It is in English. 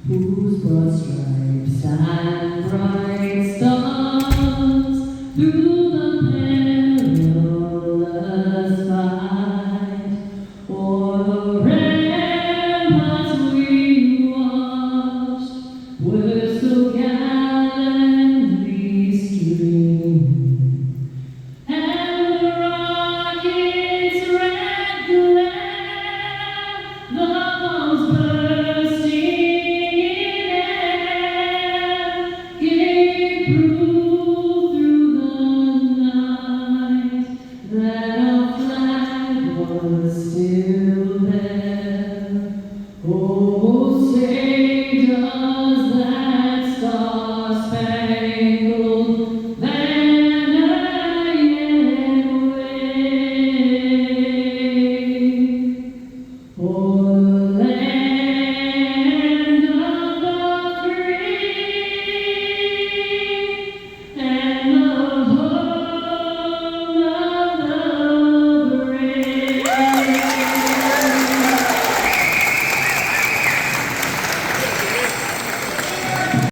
Whose broad stripes and bright stars through the perilous fight, o'er the ramparts we watched, were so gallantly streamed, and the rocket's red glare, the bombs bursting prove through the night that our flag was still there. Oh,